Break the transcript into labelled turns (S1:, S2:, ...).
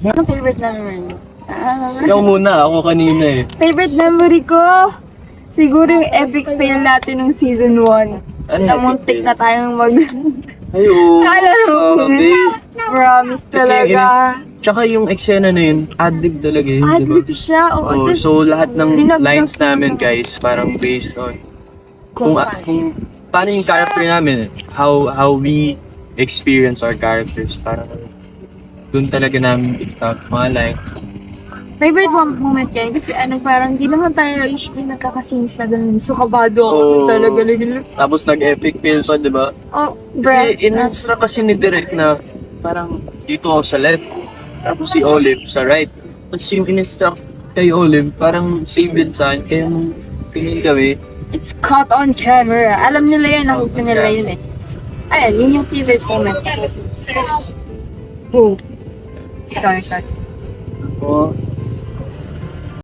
S1: Anong favorite memory mo?
S2: Ikaw muna, ako kanina eh.
S1: Favorite memory ko? Siguro yung epic fail natin nung season 1.
S2: Ano
S1: Namuntik na tayong mag...
S2: Ay, oo.
S1: Grabe. Promise talaga.
S2: Tsaka yung eksena na yun, ad-lib talaga yun, di ba?
S1: Adlib siya.
S2: Oh, so lahat ng lines namin guys, parang based on kung paano yung character namin, how we experience our characters, parang doon talaga namin pick-up mga lines.
S1: Favorite moment yan kasi parang di naman tayo usually nagkakasinis na ganun. So kabado ako talaga.
S2: Tapos nag-epic fail pa, di ba?
S1: Oh,
S2: Kasi in-instruct kasi ni Direk na parang dito ako sa left, tapos si Olive sa right. Tapos yung in-instruct kay Olive, parang same din sa akin, kaya nung tingin kami,
S1: It's caught on camera. Alam nila yun, nakita nila yun eh. So, ayan, yun yung favorite moment. Oh. Ikaw.
S2: oh,